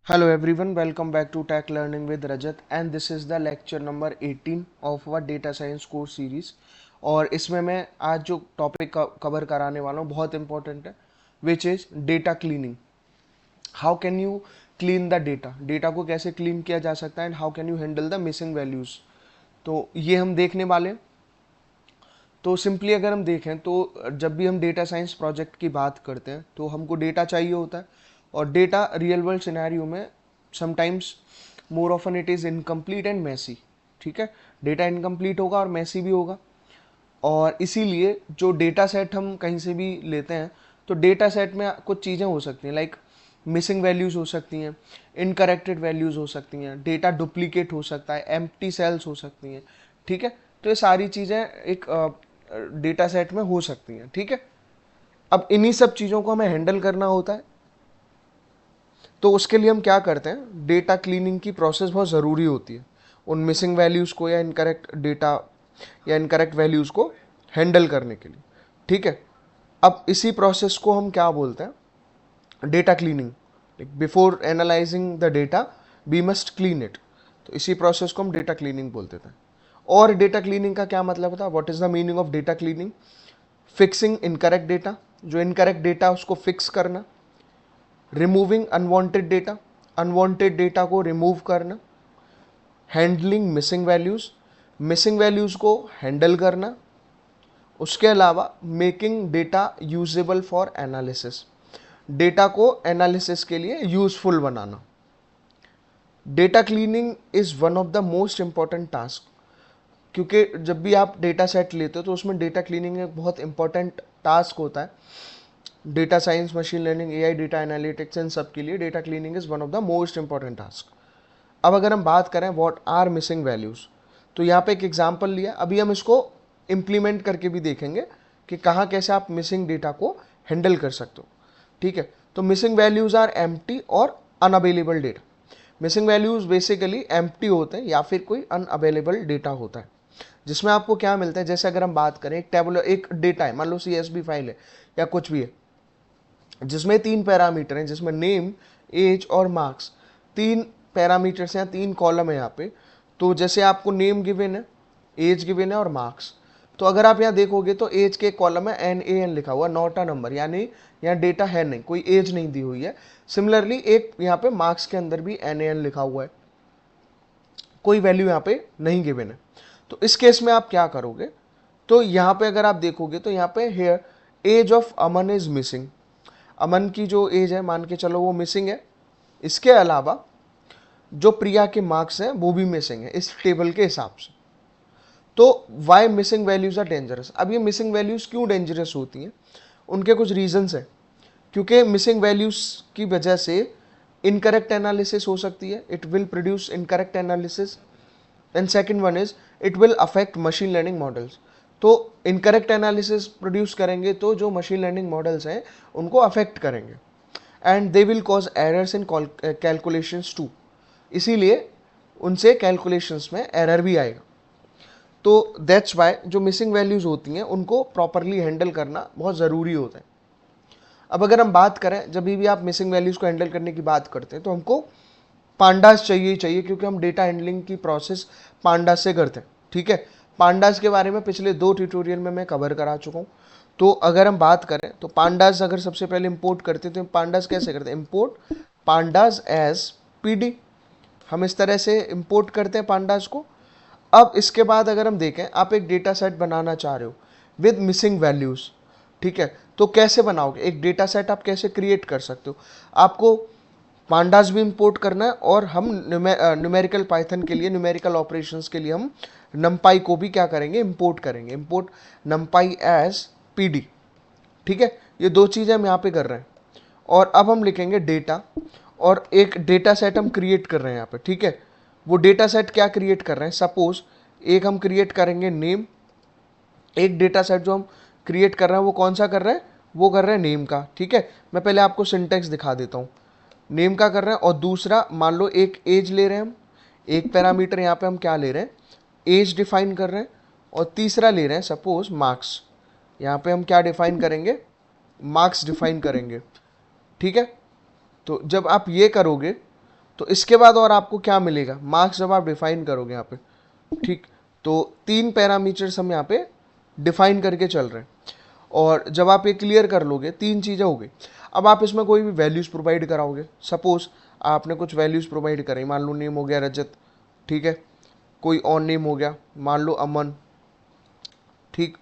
Hello everyone, welcome back to Tech Learning with Rajat and this is the lecture number 18 of our data science course series। और इसमें मैं आज जो topic cover कराने वाला हूँ बहुत इंपॉर्टेंट है, which is data cleaning. How can you clean the data, data को कैसे क्लीन किया जा सकता है and how can you handle the missing values. तो ये हम देखने वाले हैं। तो सिंपली अगर हम देखें तो जब भी हम डेटा साइंस प्रोजेक्ट की बात करते हैं तो हमको डेटा चाहिए होता है, और डेटा रियल वर्ल्ड सिनेरियो में sometimes more often it is incomplete and messy. ठीक है, डेटा इनकम्प्लीट होगा और मैसी भी होगा। और इसीलिए जो डेटा सेट हम कहीं से भी लेते हैं तो डेटा सेट में कुछ चीज़ें हो सकती हैं, लाइक मिसिंग वैल्यूज़ हो सकती हैं, इनकरेक्टेड वैल्यूज़ हो सकती हैं, डेटा डुप्लीकेट हो सकता है, एम्प्टी सेल्स हो सकती हैं। ठीक है, तो ये सारी चीज़ें एक डेटा सेट में हो सकती हैं। ठीक है, अब इन्हीं सब चीज़ों को हमें हैंडल करना होता है। तो उसके लिए हम क्या करते हैं, डेटा क्लीनिंग की प्रोसेस बहुत ज़रूरी होती है उन मिसिंग वैल्यूज़ को या इनकरेक्ट डेटा या इनकरेक्ट वैल्यूज़ को हैंडल करने के लिए। ठीक है, अब इसी प्रोसेस को हम क्या बोलते हैं, data cleaning. Before analysing the data we must clean it. तो इसी प्रोसेस को हम डेटा क्लीनिंग बोलते थे। और डेटा क्लीनिंग का क्या मतलब था, what is the meaning of data cleaning? Fixing incorrect data, जो इनकरेक्ट डेटा उसको फिक्स करना। Removing unwanted data, unwanted data को रिमूव करना। Handling missing values, missing values को हैंडल करना। उसके अलावा making data usable for analysis, data को एनालिसिस के लिए useful banana. Data cleaning is one of the most important task, क्योंकि जब भी आप डेटा सेट लेते हो तो उसमें डेटा क्लीनिंग एक बहुत इंपॉर्टेंट टास्क होता है। Data science, machine learning, AI, data analytics, इन सब के लिए data cleaning is one of the most important task. अब अगर हम बात करें व्हाट आर मिसिंग वैल्यूज, तो यहाँ पे एक एग्जांपल लिया, अभी हम इसको इम्प्लीमेंट करके भी देखेंगे कि कहाँ कैसे आप मिसिंग डेटा को हैंडल कर सकते हो। ठीक है, तो मिसिंग वैल्यूज आर एम्प्टी और unavailable data. Missing values basically empty होते हैं या फिर कोई अनअवेलेबल डेटा होता है, जिसमें आपको क्या मिलता है। जैसे अगर हम बात करें, एक टेबुलर एक डेटा है, मान लो सीएसवी फाइल है या कुछ भी है, जिसमें तीन पैरामीटर हैं, जिसमें नेम, एज और मार्क्स, तीन पैरामीटर्स हैं, तीन कॉलम है यहाँ पे। तो जैसे आपको नेम गिवन है, एज गिवन है और मार्क्स। तो अगर आप यहाँ देखोगे तो एज के कॉलम है NAN लिखा हुआ, नॉट अ नंबर, यानी यहाँ डेटा है नहीं, कोई एज नहीं दी हुई है। सिमिलरली एक यहाँ पे मार्क्स के अंदर भी NAN लिखा हुआ है, कोई वैल्यू यहाँ पे नहीं गिवन है। तो इस केस में आप क्या करोगे, तो यहाँ पे अगर आप देखोगे तो यहाँ पे here age of Aman is missing, Aman की जो एज है मान के चलो वो मिसिंग है। इसके अलावा जो प्रिया के मार्क्स हैं वो भी मिसिंग है इस टेबल के हिसाब से। तो why missing values are dangerous, अब ये मिसिंग वैल्यूज क्यों डेंजरस होती हैं, उनके कुछ रीजंस है। क्योंकि मिसिंग वैल्यूज की वजह से इनकरेक्ट एनालिसिस हो सकती है, it will produce incorrect analysis. And second one is it will affect machine learning models. तो इनकरेक्ट एनालिसिस प्रोड्यूस करेंगे तो जो मशीन लर्निंग मॉडल्स हैं उनको अफेक्ट करेंगे, and they will cause errors in calculations too, इसीलिए उनसे कैलकुलेशंस में एरर भी आएगा। तो दैट्स वाई जो मिसिंग वैल्यूज होती हैं उनको प्रॉपरली हैंडल करना बहुत ज़रूरी होता है। अब अगर हम बात करें, जब भी आप मिसिंग वैल्यूज को हैंडल करने की बात करते हैं तो हमको पांडास चाहिए ही चाहिए, क्योंकि हम डेटा हैंडलिंग की प्रोसेस पांडास से करते हैं। ठीक है, पांडास के बारे में पिछले 2 ट्यूटोरियल में मैं कवर करा चुका हूँ। तो अगर हम बात करें तो पांडास अगर सबसे पहले इंपोर्ट करते हैं तो पांडास कैसे करते हैं, इंपोर्ट पांडास एज PD, हम इस तरह से इंपोर्ट करते हैं पांडास को। अब इसके बाद अगर हम देखें, आप एक डेटा सेट बनाना चाह रहे हो विद मिसिंग वैल्यूज। ठीक है, तो कैसे बनाओगे, एक डेटा सेट आप कैसे क्रिएट कर सकते हो, आपको पांडास भी इंपोर्ट करना है, और हम न्यूमेरिकल पाइथन के लिए, न्यूमेरिकल ऑपरेशंस के लिए हम नमपाई को भी क्या करेंगे, इंपोर्ट करेंगे, इंपोर्ट नमपाई एज PD। ठीक है, ये दो चीज़ें हम यहाँ पे कर रहे हैं। और अब हम लिखेंगे डेटा, और एक डेटा सेट हम क्रिएट कर रहे हैं यहाँ पे। ठीक है, वो डेटा सेट क्या क्रिएट कर रहे हैं, सपोज एक हम क्रिएट करेंगे नेम। एक डेटा सेट जो हम क्रिएट कर रहे हैं वो कौन सा कर रहे हैं, वो कर रहे हैं नेम का। ठीक है, मैं पहले आपको सिंटेक्स दिखा देता हूँ। नेम का कर रहे हैं, और दूसरा मान लो एक एज ले रहे हैं हम, एक पैरामीटर यहाँ पे हम क्या ले रहे हैं, एज डिफाइन कर रहे हैं। और तीसरा ले रहे हैं सपोज मार्क्स, यहाँ पे हम क्या डिफाइन करेंगे, मार्क्स डिफाइन करेंगे। ठीक है, तो जब आप ये करोगे तो इसके बाद और आपको क्या मिलेगा, मार्क्स जब आप डिफाइन करोगे यहाँ पे, ठीक, तो 3 पैरामीटर्स हम यहाँ पे डिफाइन करके चल रहे हैं। और जब आप ये क्लियर कर लोगे, 3 चीज़ें हो गई। अब आप इसमें कोई भी वैल्यूज़ प्रोवाइड कराओगे। सपोज आपने कुछ वैल्यूज़ प्रोवाइड कराई, मान लो नेम हो गया रजत, ठीक है, कोई और नेम हो गया, मान लो अमन, ठीक।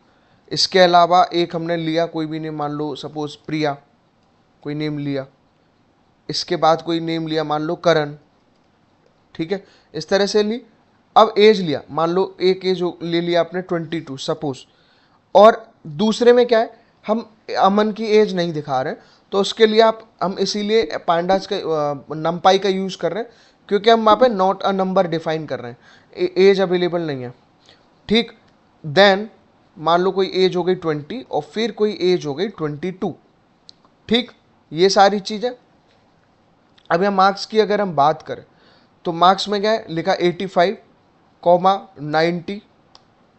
इसके अलावा एक हमने लिया कोई भी नेम, मान लो सपोज प्रिया, कोई नेम लिया। इसके बाद कोई नेम लिया, मान लो करण, ठीक है, इस तरह से ली। अब एज लिया, मान लो एक एज ले लिया आपने 22 सपोज, और दूसरे में क्या है, हम अमन की एज नहीं दिखा रहे हैं, तो उसके लिए हम इसीलिए पांडास का नंपाई का यूज़ कर रहे हैं, क्योंकि हम वहाँ पे नॉट अ नंबर डिफाइन कर रहे हैं, एज अवेलेबल नहीं है, ठीक। देन मान लो कोई एज हो गई 20 और फिर कोई एज हो गई 22, ठीक। ये सारी चीज़ें। अब यहाँ मार्क्स की अगर हम बात करें तो मार्क्स में क्या है लिखा 85, 90,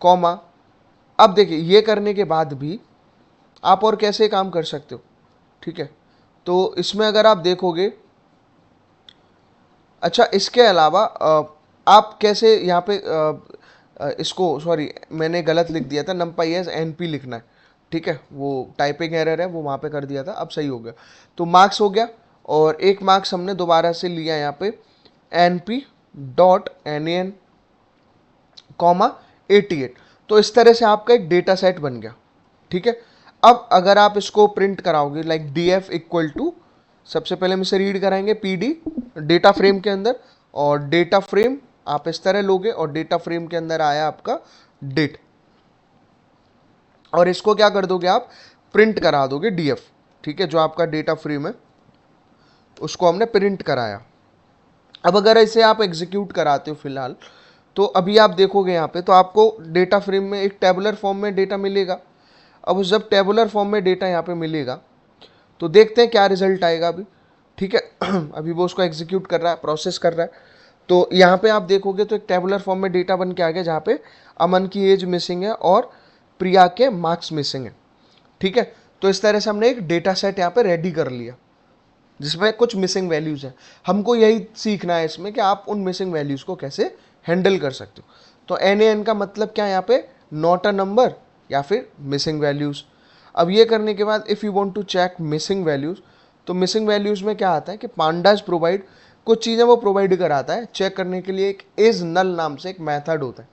कॉमा। अब देखिए ये करने के बाद भी आप और कैसे काम कर सकते हो, ठीक है। तो इसमें अगर आप देखोगे, अच्छा इसके अलावा आप कैसे यहाँ पे इसको, सॉरी मैंने गलत लिख दिया था, नंपाई एज एनपी लिखना है, ठीक है, वो टाइपिंग एरर है, वो वहाँ पे कर दिया था, अब सही हो गया। तो मार्क्स हो गया, और एक मार्क्स हमने दोबारा से लिया यहाँ पे NP.NAN, 88। तो इस तरह से आपका एक डेटा सेट बन गया, ठीक है। अब अगर आप इसको प्रिंट कराओगे लाइक DF इक्वल टू, सबसे पहले हम इसे रीड कराएंगे PD डेटा फ्रेम के अंदर, और डेटा फ्रेम आप इस तरह लोगे, और डेटा फ्रेम के अंदर आया आपका डेट, और इसको क्या कर दोगे आप, प्रिंट करा दोगे DF, ठीक है, जो आपका डेटा फ्रेम है उसको हमने प्रिंट कराया। अब अगर इसे आप एग्जीक्यूट कराते हो फिलहाल, तो अभी आप देखोगे यहाँ पे, तो आपको डेटा फ्रेम में एक टेबुलर फॉर्म में डेटा मिलेगा। अब जब टेबुलर फॉर्म में डेटा यहाँ पे मिलेगा, तो देखते हैं क्या रिजल्ट आएगा अभी, ठीक है। अभी वो उसको एग्जीक्यूट कर रहा है, प्रोसेस कर रहा है। तो यहाँ पे आप देखोगे तो एक टेबुलर फॉर्म में डेटा बन के आ गया, जहाँ पे अमन की एज मिसिंग है और प्रिया के मार्क्स मिसिंग है, ठीक है। तो इस तरह से हमने एक डेटा सेट यहाँ पे रेडी कर लिया, जिसमें कुछ मिसिंग वैल्यूज़ हैं। हमको यही सीखना है इसमें कि आप उन मिसिंग वैल्यूज़ को कैसे हैंडल कर सकते हो। तो NaN का मतलब क्या है यहाँ पे, नॉट अ नंबर या फिर मिसिंग वैल्यूज़। अब ये करने के बाद if you want to check missing values, तो मिसिंग वैल्यूज़ में क्या आता है कि पांडास प्रोवाइड कुछ चीज़ें वो प्रोवाइड कराता है चेक करने के लिए। एक इज़ नल नाम से एक मेथड होता है,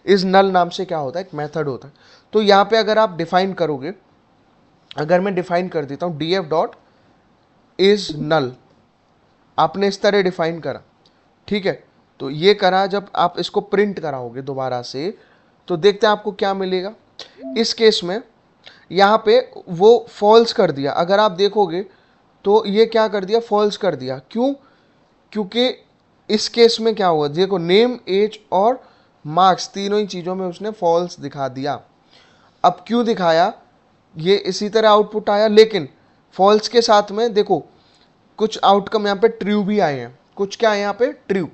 इज़ नल नाम से क्या होता है, एक मेथड होता है। तो यहाँ पे अगर आप डिफाइन करोगे, अगर मैं डिफाइन कर देता हूँ DF डॉट इज नल, आपने इस तरह डिफाइन करा, ठीक है। तो ये करा, जब आप इसको प्रिंट कराओगे दोबारा से, तो देखते हैं आपको क्या मिलेगा। इस केस में यहाँ पे वो फॉल्स कर दिया, अगर आप देखोगे तो ये क्या कर दिया, फॉल्स कर दिया। क्यों, क्योंकि इस केस में क्या हुआ, देखो नेम, एज और मार्क्स तीनों ही चीज़ों में उसने फॉल्स दिखा दिया। अब क्यों दिखाया, ये इसी तरह आउटपुट आया, लेकिन फॉल्स के साथ में देखो कुछ आउटकम यहाँ पे ट्रू भी आए हैं, कुछ क्या है यहाँ पे, ट्रू।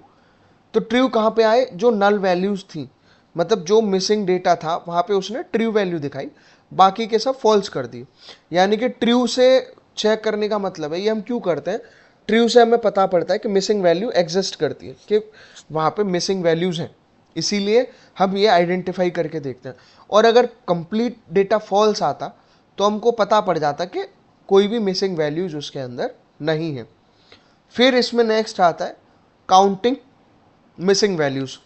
तो ट्रू कहाँ पे आए, जो नल वैल्यूज थी, मतलब जो मिसिंग डेटा था वहाँ पे उसने ट्रू वैल्यू दिखाई, बाकी के सब फॉल्स कर दिए। यानी कि ट्रू से चेक करने का मतलब है, ये हम क्यों करते हैं, ट्रू से हमें पता पड़ता है कि मिसिंग वैल्यू एग्जिस्ट करती है, कि वहाँ पे मिसिंग वैल्यूज हैं, इसीलिए हम ये आइडेंटिफाई करके देखते हैं। और अगर कंप्लीट डेटा फॉल्स आता तो हमको पता पड़ जाता कि कोई भी मिसिंग वैल्यूज उसके अंदर नहीं है। फिर इसमें नेक्स्ट आता है काउंटिंग मिसिंग वैल्यूज।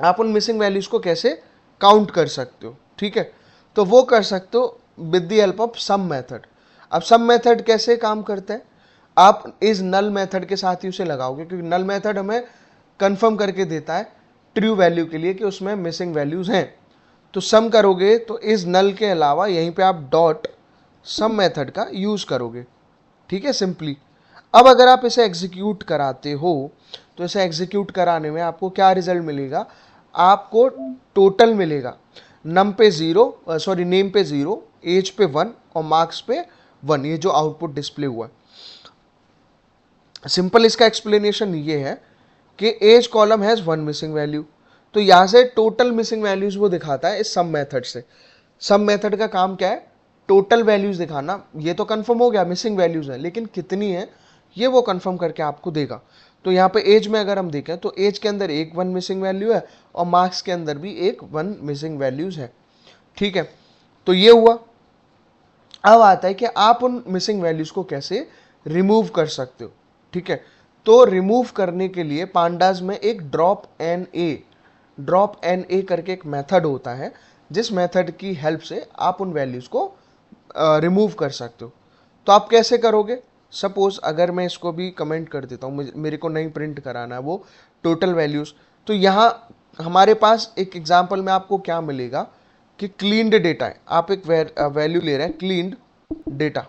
आप उन मिसिंग वैल्यूज को कैसे काउंट कर सकते हो, ठीक है। तो वो कर सकते हो with the help of some method. अब सम मेथड कैसे काम करता है, आप इस नल मेथड के साथ ही उसे लगाओगे, क्योंकि नल मेथड हमें कंफर्म करके देता है ट्रू वैल्यू के लिए कि उसमें मिसिंग वैल्यूज हैं। तो सम करोगे तो इस नल के अलावा यहीं पे आप डॉट सम मेथड का यूज करोगे, ठीक है, सिंपली। अब अगर आप इसे एग्जीक्यूट कराते हो, तो इसे एग्जीक्यूट कराने में आपको क्या रिजल्ट मिलेगा, आपको टोटल मिलेगा, नम पे 0, सॉरी नेम पे 0, एज पे 1 और मार्क्स पे 1, ये जो आउटपुट डिस्प्ले हुआ है। सिंपल इसका एक्सप्लेनेशन ये है कि age column has 1 missing value, तो यहाँ से टोटल मिसिंग वैल्यूज वो दिखाता है इस सम मेथड से। सम मेथड का काम क्या है, टोटल वैल्यूज दिखाना। ये तो कंफर्म हो गया मिसिंग वैल्यूज है, लेकिन कितनी है ये वो कंफर्म करके आपको देगा। तो यहाँ पे एज में अगर हम देखें तो एज के अंदर एक 1 मिसिंग वैल्यू है और मार्क्स के अंदर भी एक 1 मिसिंग वैल्यूज है। ठीक है, तो ये हुआ। अब आता है कि आप उन मिसिंग वैल्यूज को कैसे रिमूव कर सकते हो। ठीक है, तो रिमूव करने के लिए पांडास में एक ड्रॉप एन ए करके एक मेथड होता है, जिस मेथड की हेल्प से आप उन वैल्यूज को रिमूव कर सकते हो। तो आप कैसे करोगे? सपोज अगर मैं इसको भी कमेंट कर देता हूँ, मेरे को नहीं प्रिंट कराना है वो टोटल वैल्यूज, तो यहाँ हमारे पास एक एग्जांपल में आपको क्या मिलेगा कि क्लीन्ड डेटा है। आप एक वैल्यू ले रहे हैं क्लीन्ड डेटा,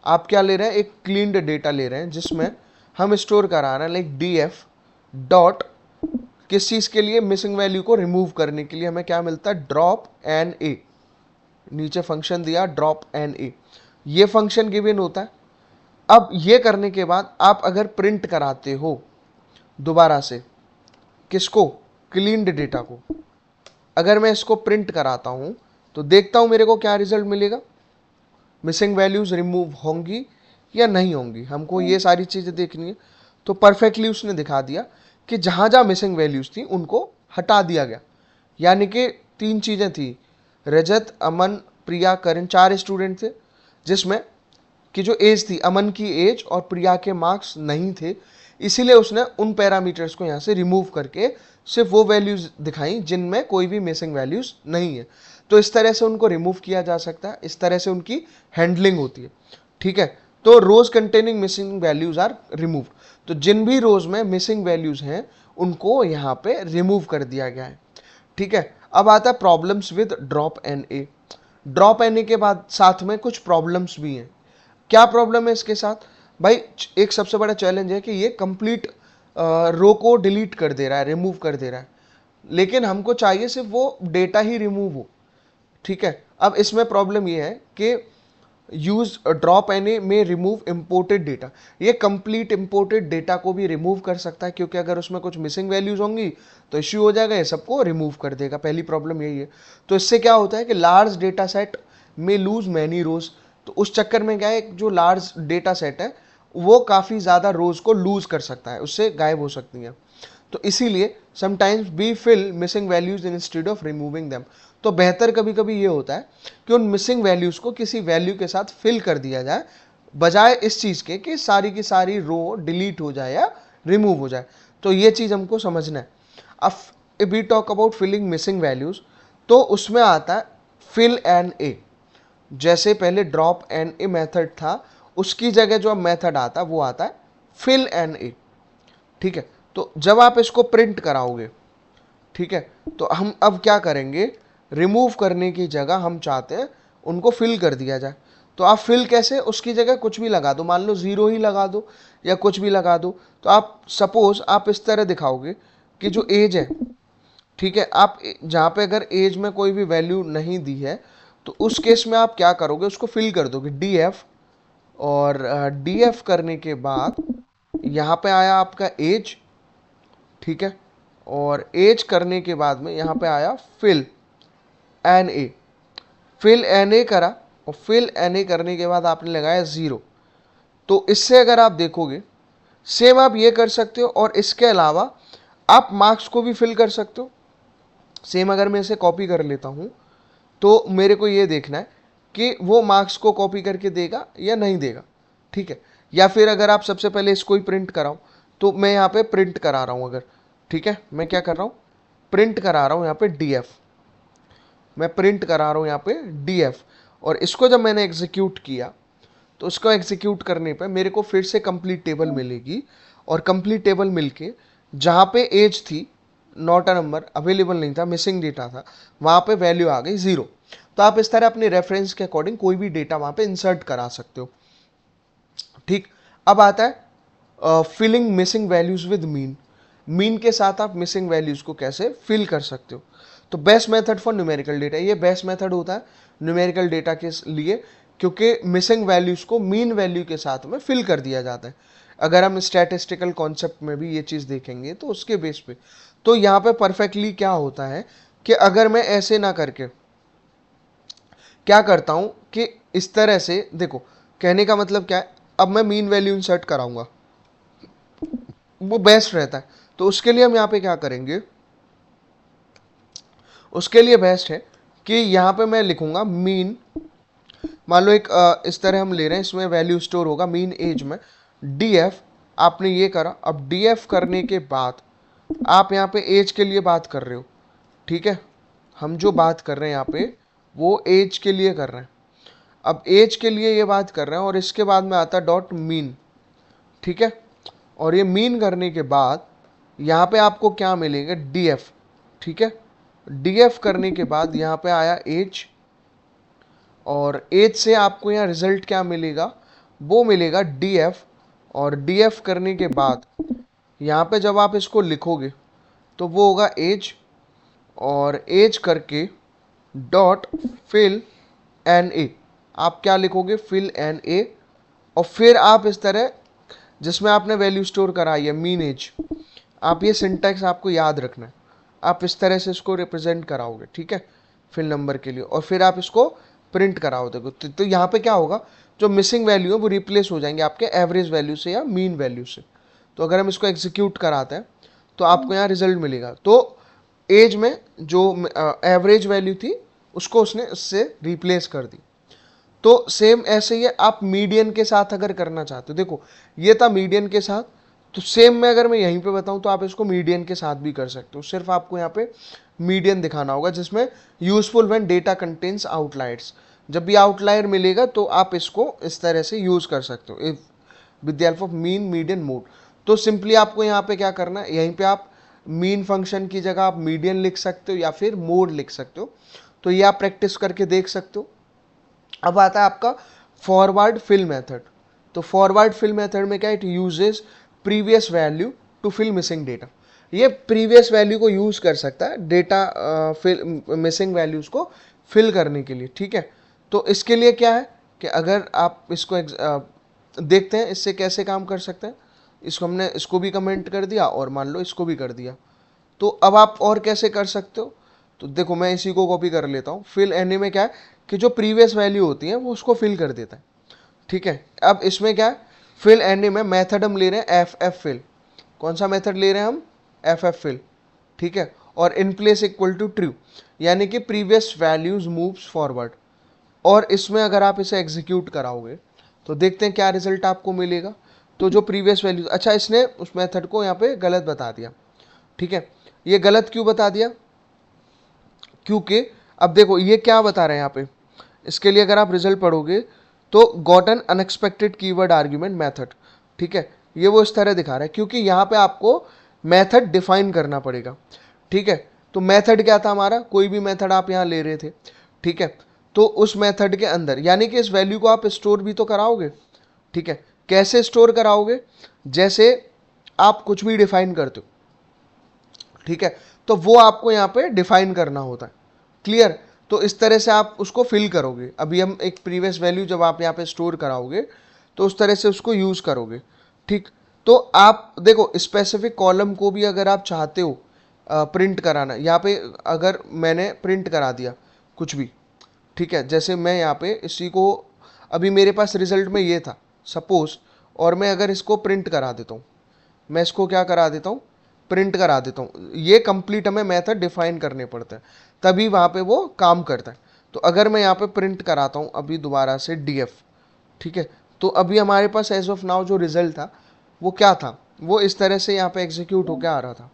आप क्या ले रहे हैं? एक क्लीन्ड डेटा ले रहे हैं जिसमें हम स्टोर करा रहे हैं लाइक डी एफ डॉट, किस चीज के लिए? मिसिंग वैल्यू को रिमूव करने के लिए हमें क्या मिलता है? Drop N A. नीचे फंक्शन दिया ड्रॉप एन ए, ये फंक्शन गिवन होता है। अब ये करने के बाद आप अगर प्रिंट कराते हो दोबारा से, किसको? क्लीन्ड डेटा को। अगर मैं इसको प्रिंट कराता हूं तो देखता हूं मेरे को क्या रिजल्ट मिलेगा, मिसिंग वैल्यूज रिमूव होंगी या नहीं होंगी, हमको ये सारी चीजें देखनी है। तो परफेक्टली उसने दिखा दिया कि जहां जहां मिसिंग वैल्यूज थी उनको हटा दिया गया। यानी कि 3 चीजें थी, रजत, अमन, प्रिया, करण, 4 स्टूडेंट थे, जिसमें कि जो एज थी, अमन की एज और प्रिया के मार्क्स नहीं थे, इसीलिए उसने उन पैरामीटर्स को यहाँ से रिमूव करके सिर्फ वो वैल्यूज दिखाई जिनमें कोई भी मिसिंग वैल्यूज नहीं है। तो इस तरह से उनको रिमूव किया जा सकता है, इस तरह से उनकी हैंडलिंग होती है। ठीक है, तो rows containing missing values are remove. तो जिन भी रोज में मिसिंग वैल्यूज हैं उनको यहाँ पे रिमूव कर दिया गया है। ठीक है, अब आता है problems with drop N A. Drop N A के बाद साथ में कुछ प्रॉब्लम्स भी हैं। क्या प्रॉब्लम है इसके साथ? भाई एक सबसे बड़ा चैलेंज है कि ये कंप्लीट रो को डिलीट कर दे रहा है, रिमूव कर दे रहा है, लेकिन हमको चाहिए सिर्फ वो डेटा ही रिमूव हो। ठीक है, अब इसमें प्रॉब्लम ये है कि यूज ड्रॉप एन ए में रिमूव इंपोर्टेड डेटा, ये कंप्लीट इंपोर्टेड डेटा को भी रिमूव कर सकता है, क्योंकि अगर उसमें कुछ मिसिंग वैल्यूज होंगी तो इश्यू हो जाएगा, ये सबको रिमूव कर देगा। पहली प्रॉब्लम यही है। तो इससे क्या होता है कि लार्ज डेटा सेट में लूज मैनी रोज, तो उस चक्कर में क्या है, जो लार्ज डेटा सेट है वो काफ़ी ज़्यादा रोज को लूज कर सकता है, उससे गायब हो सकती हैं। तो इसीलिए sometimes be fill missing values instead of removing them. तो बेहतर कभी कभी ये होता है कि उन मिसिंग वैल्यूज को किसी वैल्यू के साथ फिल कर दिया जाए, बजाय इस चीज़ के कि सारी की सारी रो डिलीट हो जाए या रिमूव हो जाए। तो ये चीज़ हमको समझना है। अब we talk about filling missing values, तो उसमें आता है फिल एन ए। जैसे पहले ड्रॉप एन ए मेथड था, उसकी जगह जो अब मेथड आता है वो आता है फिल एन ए। ठीक है, तो जब आप इसको प्रिंट कराओगे, ठीक है, तो हम अब क्या करेंगे, रिमूव करने की जगह हम चाहते हैं उनको फिल कर दिया जाए। तो आप फिल कैसे? उसकी जगह कुछ भी लगा दो, मान लो 0 ही लगा दो या कुछ भी लगा दो। तो आप सपोज आप इस तरह दिखाओगे कि जो एज है, ठीक है, आप जहाँ पे अगर एज में कोई भी वैल्यू नहीं दी है तो उस केस में आप क्या करोगे, उसको फिल कर दोगे डी एफ, और डी एफ करने के बाद यहाँ पे आया आपका एज। ठीक है, और एज करने के बाद में यहाँ पे आया fill N A. Fill N A करा, और फिल एन ए करने के बाद आपने लगाया 0। तो इससे अगर आप देखोगे, सेम आप ये कर सकते हो, और इसके अलावा आप मार्क्स को भी फिल कर सकते हो। सेम अगर मैं इसे कॉपी कर लेता हूँ तो मेरे को ये देखना है कि वो मार्क्स को कॉपी करके देगा या नहीं देगा। ठीक है, या फिर अगर आप सबसे पहले इसको ही प्रिंट कराओ, तो मैं यहाँ पे प्रिंट करा रहा हूँ अगर, ठीक है, मैं क्या कर रहा हूँ, प्रिंट करा रहा हूँ यहाँ पे डी एफ, मैं प्रिंट करा रहा हूँ यहाँ पे डी एफ। और इसको जब मैंने एग्जीक्यूट किया तो उसको एग्जीक्यूट करने पे मेरे को फिर से कंप्लीट टेबल मिलेगी, और कंप्लीट टेबल मिलके जहाँ पे एज थी, नॉट अ नंबर, अवेलेबल नहीं था, मिसिंग डेटा था, वहाँ पे वैल्यू आ गई 0। तो आप इस तरह अपने रेफरेंस के अकॉर्डिंग कोई भी डेटा वहाँ पे इंसर्ट करा सकते हो। ठीक, अब आता है filling missing values with mean. Mean के साथ आप मिसिंग वैल्यूज को कैसे फिल कर सकते हो। तो best method for numerical data, ये बेस्ट मेथड होता है न्यूमेरिकल डेटा के लिए, क्योंकि मिसिंग वैल्यूज को मीन वैल्यू के साथ में फिल कर दिया जाता है। अगर हम स्टैटिस्टिकल कॉन्सेप्ट में भी ये चीज़ देखेंगे तो उसके बेस पे, तो यहाँ पे परफेक्टली क्या होता है कि अगर मैं ऐसे ना करके क्या करता हूँ कि इस तरह से, देखो कहने का मतलब क्या है, अब मैं मीन वैल्यू इंसर्ट कराऊंगा, वो बेस्ट रहता है। तो उसके लिए हम यहाँ पे क्या करेंगे, उसके लिए बेस्ट है कि यहाँ पे मैं लिखूंगा मीन, मान लो एक इस तरह हम ले रहे हैं, इसमें वैल्यू स्टोर होगा मीन एज में, डीएफ। आपने ये करा, अब डीएफ करने के बाद आप यहाँ पे एज के लिए बात कर रहे हो, ठीक है। हम जो बात कर रहे हैं यहाँ पे वो एज के लिए कर रहे हैं। अब एज के लिए ये बात कर रहे हैं और इसके बाद में आता है डॉट मीन, ठीक है। और ये मीन करने के बाद यहाँ पे आपको क्या मिलेंगे, डीएफ, ठीक है। डीएफ करने के बाद यहाँ पे आया एज, और एज से आपको यहाँ रिजल्ट क्या मिलेगा, वो मिलेगा डीएफ। और डीएफ करने के बाद यहाँ पे जब आप इसको लिखोगे तो वो होगा एज, और एज करके डॉट फिल एन ए, आप क्या लिखोगे, फिल एन ए। और फिर आप इस तरह जिसमें आपने वैल्यू स्टोर कराई है मीन एज, आप ये सिंटैक्स आपको याद रखना है, आप इस तरह से इसको रिप्रेजेंट कराओगे, ठीक है, फिल नंबर के लिए। और फिर आप इसको प्रिंट कराओ, देखो तो यहाँ पे क्या होगा, जो मिसिंग वैल्यू है वो रिप्लेस हो जाएंगे आपके एवरेज वैल्यू से या मीन वैल्यू से। तो अगर हम इसको एग्जीक्यूट कराते हैं तो आपको यहाँ रिजल्ट मिलेगा। तो एज में जो एवरेज वैल्यू थी उसको उसने इससे रिप्लेस कर दी। तो सेम ऐसे ही है, आप मीडियन के साथ अगर करना चाहते हो, देखो ये था मीडियन के साथ, तो सेम में अगर मैं यहीं पे बताऊं तो आप इसको मीडियन के साथ भी कर सकते हो। सिर्फ आपको यहाँ पे मीडियन दिखाना होगा, जिसमें useful when data contains outliers, जब भी आउटलायर मिलेगा तो आप इसको इस तरह से यूज कर सकते हो with the help of mean median mode. तो सिंपली आपको यहाँ पे क्या करना है, यहीं पे आप मीन फंक्शन की जगह आप मीडियन लिख सकते हो या फिर मोड लिख सकते हो। तो ये आप प्रैक्टिस करके देख सकते हो। अब आता है आपका फॉरवर्ड फिल मेथड। तो फॉरवर्ड फिल मेथड में क्या, it uses previous value to fill missing data. ये प्रीवियस वैल्यू को यूज कर सकता है डेटा फिल मिसिंग वैल्यूज को फिल करने के लिए, ठीक है। तो इसके लिए क्या है कि अगर आप इसको देखते हैं इससे कैसे काम कर सकते हैं। इसको हमने इसको भी कमेंट कर दिया और मान लो इसको भी कर दिया। तो अब आप और कैसे कर सकते हो, तो देखो मैं इसी को कॉपी कर लेता हूँ। फिल एनी में क्या है कि जो प्रीवियस वैल्यू होती है वो उसको फिल कर देता है, ठीक है। अब इसमें क्या है, फिल एनी में मेथड हम ले रहे हैं एफ एफ फिल। कौन सा मेथड ले रहे हैं हम, एफ एफ फिल, ठीक है। और in place equal to true, यानी कि प्रीवियस वैल्यूज मूव्स फॉरवर्ड। और इसमें अगर आप इसे एग्जीक्यूट कराओगे तो देखते हैं क्या रिजल्ट आपको मिलेगा। तो जो प्रीवियस वैल्यूज, अच्छा इसने उस मेथड को यहाँ पे गलत बता दिया, ठीक है। ये गलत क्यों बता दिया, क्योंकि अब देखो ये क्या बता रहे हैं यहाँ पे, इसके लिए अगर आप रिजल्ट पढ़ोगे तो gotten unexpected keyword argument method, ठीक है। ये वो इस तरह दिखा रहा है क्योंकि यहाँ पे आपको मेथड डिफाइन करना पड़ेगा, ठीक है। तो मेथड क्या था हमारा, कोई भी मेथड आप यहाँ ले रहे थे, ठीक है। तो उस मेथड के अंदर यानी कि इस वैल्यू को आप स्टोर भी तो कराओगे, ठीक है। कैसे स्टोर कराओगे, जैसे आप कुछ भी डिफाइन करते हो, ठीक है, तो वो आपको यहाँ पे डिफाइन करना होता है, क्लियर। तो इस तरह से आप उसको फिल करोगे। अभी हम एक प्रीवियस वैल्यू जब आप यहाँ पे स्टोर कराओगे तो उस तरह से उसको यूज करोगे, ठीक। तो आप देखो स्पेसिफिक कॉलम को भी अगर आप चाहते हो प्रिंट कराना, यहाँ पे अगर मैंने प्रिंट करा दिया कुछ भी, ठीक है, जैसे मैं यहाँ पे इसी को, अभी मेरे पास रिजल्ट में ये था सपोज, और मैं अगर इसको प्रिंट करा देता हूँ, मैं इसको क्या करा देता हूँ, प्रिंट करा देता हूँ। ये कंप्लीट हमें मेथड डिफाइन करने पड़ते हैं तभी वहाँ पे वो काम करता है। तो अगर मैं यहाँ पे प्रिंट कराता हूँ अभी दोबारा से डीएफ, ठीक है, तो अभी हमारे पास एज ऑफ नाउ जो रिजल्ट था वो क्या था, वो इस तरह से यहाँ पे एग्जीक्यूट होकर आ रहा था।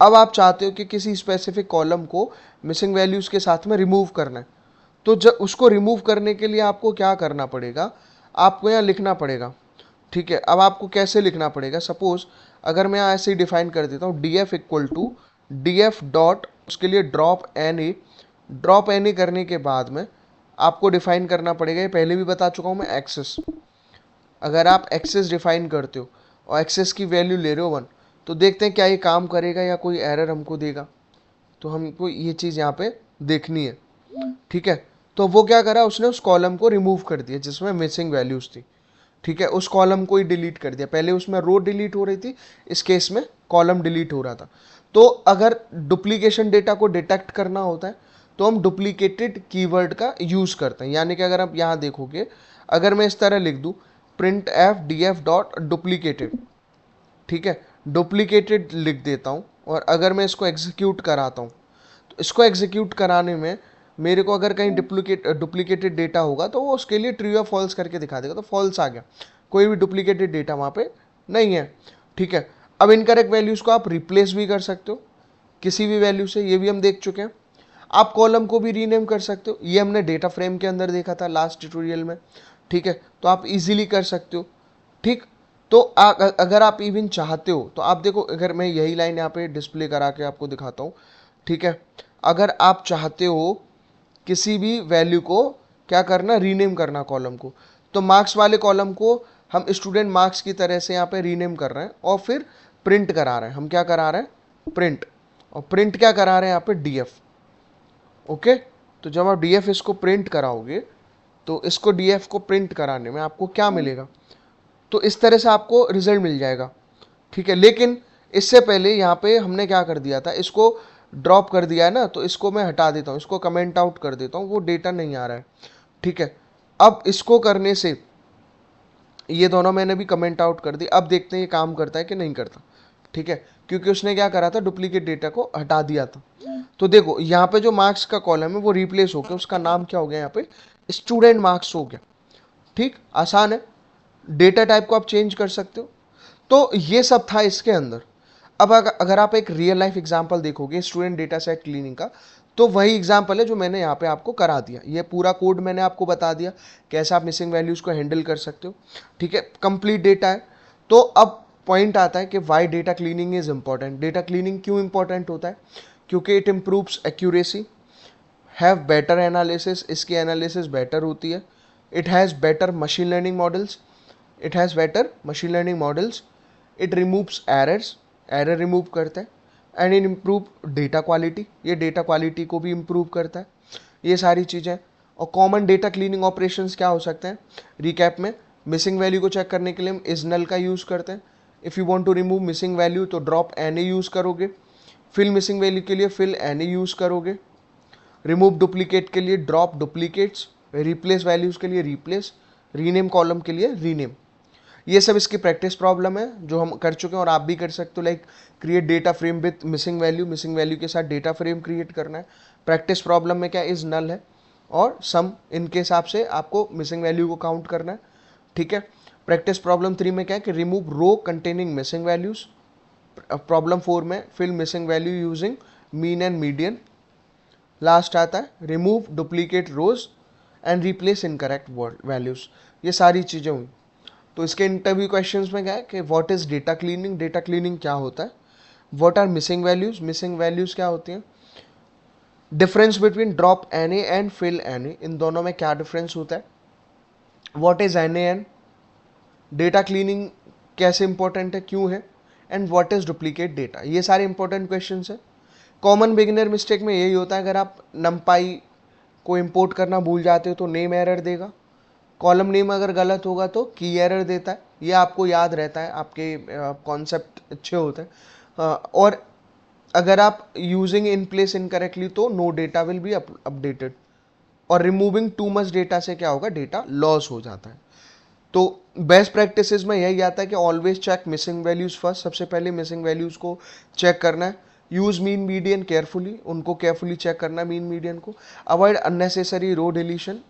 अब आप चाहते हो कि किसी स्पेसिफिक कॉलम को मिसिंग वैल्यूज के साथ में रिमूव करना है, तो जब उसको रिमूव करने के लिए आपको क्या करना पड़ेगा, आपको यहाँ लिखना पड़ेगा, ठीक है। अब आपको कैसे लिखना पड़ेगा, सपोज अगर मैं यहाँ ऐसे ही डिफाइन कर देता हूँ D F equal to D F dot, उसके लिए drop N A, drop N A करने के बाद में आपको डिफाइन करना पड़ेगा, ये पहले भी बता चुका हूँ मैं, एक्सेस। अगर आप एक्सेस डिफाइन करते हो और एक्सेस की वैल्यू ले रहे हो 1, तो देखते हैं क्या ये काम करेगा या कोई एरर हमको देगा। तो हमको ये चीज़ यहाँ पे देखनी है, ठीक है। तो वो क्या करा, उसने उस कॉलम को रिमूव कर दिया जिसमें मिसिंग वैल्यूज थी, ठीक है, उस कॉलम को ही डिलीट कर दिया। पहले उसमें रो डिलीट हो रही थी, इस केस में कॉलम डिलीट हो रहा था। तो अगर डुप्लीकेशन डेटा को डिटेक्ट करना होता है तो हम डुप्लीकेटेड कीवर्ड का यूज करते हैं। यानी कि अगर आप यहाँ देखोगे, अगर मैं इस तरह लिख दूँ print F D F dot duplicated, ठीक है, डुप्लीकेटेड लिख देता हूँ, और अगर मैं इसको एग्जीक्यूट कराता हूँ तो इसको एग्जीक्यूट कराने में मेरे को अगर कहीं डुप्लीकेटेड डेटा होगा तो वो उसके लिए ट्रू या फॉल्स करके दिखा देगा, तो फॉल्स आ गया, कोई भी डुप्लीकेटेड डेटा वहाँ पे नहीं है। ठीक है, अब इनकरेक्ट वैल्यूज़ को आप रिप्लेस भी कर सकते हो किसी भी वैल्यू से, ये भी हम देख चुके हैं। आप कॉलम को भी रीनेम कर सकते हो, ये हमने डेटा फ्रेम के अंदर देखा था लास्ट ट्यूटोरियल में। ठीक है, तो आप इजीली कर सकते हो। ठीक, तो अगर आप इवन चाहते हो तो आप देखो, अगर मैं यही लाइन यहाँ पे डिस्प्ले करा के आपको दिखाता हूँ। ठीक है, अगर आप चाहते हो किसी भी वैल्यू को क्या करना, रीनेम करना कॉलम को, तो मार्क्स वाले कॉलम को हम स्टूडेंट मार्क्स की तरह से यहाँ पे रीनेम कर रहे हैं और फिर प्रिंट करा रहे हैं। हम क्या करा रहे हैं, प्रिंट, और प्रिंट क्या करा रहे हैं यहाँ पे, डीएफ। ओके, तो जब आप डीएफ इसको प्रिंट कराओगे तो इसको डीएफ को प्रिंट कराने में आपको क्या मिलेगा, तो इस तरह से आपको रिजल्ट मिल जाएगा। ठीक है, लेकिन इससे पहले यहाँ पे हमने क्या कर दिया था, इसको ड्रॉप कर दिया है ना, तो इसको मैं हटा देता हूँ, इसको कमेंट आउट कर देता हूँ, वो डेटा नहीं आ रहा है। ठीक है, अब इसको करने से ये दोनों मैंने भी कमेंट आउट कर दी, अब देखते हैं ये काम करता है कि नहीं करता। ठीक है, क्योंकि उसने क्या करा था, डुप्लीकेट डेटा को हटा दिया था। तो देखो यहाँ पे जो मार्क्स का कॉलम है वो रिप्लेस हो गया, उसका नाम क्या हो गया यहाँ पे, स्टूडेंट मार्क्स हो गया। ठीक, आसान है, डेटा टाइप को आप चेंज कर सकते हो। तो ये सब था इसके अंदर। अब अगर आप एक रियल लाइफ एग्जांपल देखोगे स्टूडेंट डेटा सेट क्लीनिंग का, तो वही एग्जांपल है जो मैंने यहाँ पे आपको करा दिया। ये पूरा कोड मैंने आपको बता दिया कैसे आप मिसिंग वैल्यूज़ को हैंडल कर सकते हो। ठीक है, कंप्लीट डेटा है। तो अब पॉइंट आता है कि why data cleaning is important. Data cleaning क्यों इंपॉर्टेंट होता है, क्योंकि it improves accuracy, have better analysis, इसकी एनालिसिस बेटर होती है। It has better machine learning models, it has better machine learning models. It removes errors, error remove करता है। And in improve data quality, ये data quality को भी improve करता है। ये सारी चीज़ें। और कॉमन डेटा क्लीनिंग ऑपरेशंस क्या हो सकते हैं, रिकैप में मिसिंग वैल्यू को चेक करने के लिए हम इज नल का यूज़ करते हैं। If you want to remove missing value तो ड्रॉप एनी यूज़ करोगे। फिल मिसिंग वैल्यू के लिए फिल एनी यूज़ करोगे। रिमूव डुप्लीकेट के लिए ड्रॉप डुप्लीकेट्स, रिप्लेस वैल्यूज़ के लिए रिप्लेस, रीनेम कॉलम के लिए रीनेम। ये सब इसकी प्रैक्टिस प्रॉब्लम है जो हम कर चुके हैं और आप भी कर सकते हो। Like create data frame with missing value, missing value के साथ डेटा फ्रेम क्रिएट करना है। प्रैक्टिस प्रॉब्लम में क्या इज नल है और सम, इनके हिसाब से आपको मिसिंग वैल्यू को काउंट करना है। ठीक है, प्रैक्टिस प्रॉब्लम 3 में क्या है कि remove row containing missing values. Problem 4 में fill missing value using mean and median. Last आता है remove duplicate rows and replace incorrect values. ये सारी चीज़ें हुई। तो इसके इंटरव्यू क्वेश्चंस में क्या है कि what is data cleaning, data cleaning क्या होता है, what are missing values, missing values क्या होती हैं, difference between dropna and fillna, इन दोनों में क्या डिफरेंस होता है, what is NaN, data cleaning कैसे इंपॉर्टेंट है, क्यों है, and what is duplicate data. ये सारे इंपॉर्टेंट क्वेश्चन है। कॉमन बिगिनर मिस्टेक में यही होता है, अगर आप नंपाई को इंपोर्ट करना भूल जाते हो तो नेम एरर देगा। कॉलम नेम अगर गलत होगा तो की एरर देता है। ये आपको याद रहता है, आपके कॉन्सेप्ट अच्छे होते हैं। और अगर आप यूजिंग इन प्लेस इनकरेक्टली तो no data will be updated. और रिमूविंग टू मच डेटा से क्या होगा, डेटा लॉस हो जाता है। तो बेस्ट प्रैक्टिसेस में यही आता है कि always check missing values first, सबसे पहले मिसिंग वैल्यूज को चेक करना है। यूज मीन मीडियन केयरफुली, उनको केयरफुली चेक करना है मीन मीडियन को। Avoid unnecessary row deletion,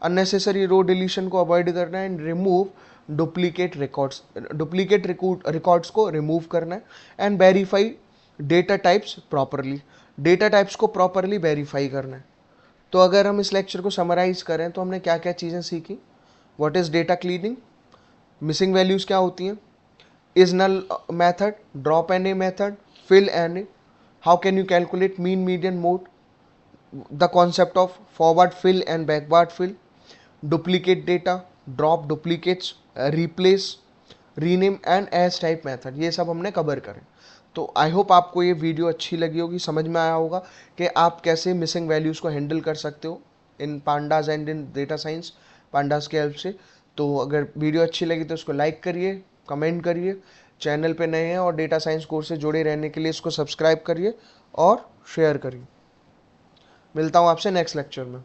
unnecessary row deletion को अवॉइड करना है। And remove duplicate records, duplicate records को रिमूव करना है। And verify data types properly, data types को प्रॉपरली वेरीफाई करना है। तो अगर हम इस लेक्चर को समराइज करें तो हमने क्या क्या चीज़ें सीखी, what is data cleaning, missing values क्या होती हैं, is null method, drop N A method, fill N A, how can you calculate mean median mode, the concept of forward fill and backward fill, duplicate data, drop duplicates, replace, rename and as type method, ये सब हमने cover करें। तो I hope आपको ये video अच्छी लगी होगी, समझ में आया होगा कि आप कैसे मिसिंग वैल्यूज़ को हैंडल कर सकते हो in Pandas and in data science, Pandas के हेल्प से। तो अगर वीडियो अच्छी लगी तो उसको लाइक करिए, कमेंट करिए, चैनल पे नए हैं और डेटा साइंस कोर्स से जुड़े रहने के लिए इसको सब्सक्राइब करिए और शेयर करिए। मिलता हूँ आपसे नेक्स्ट लेक्चर में।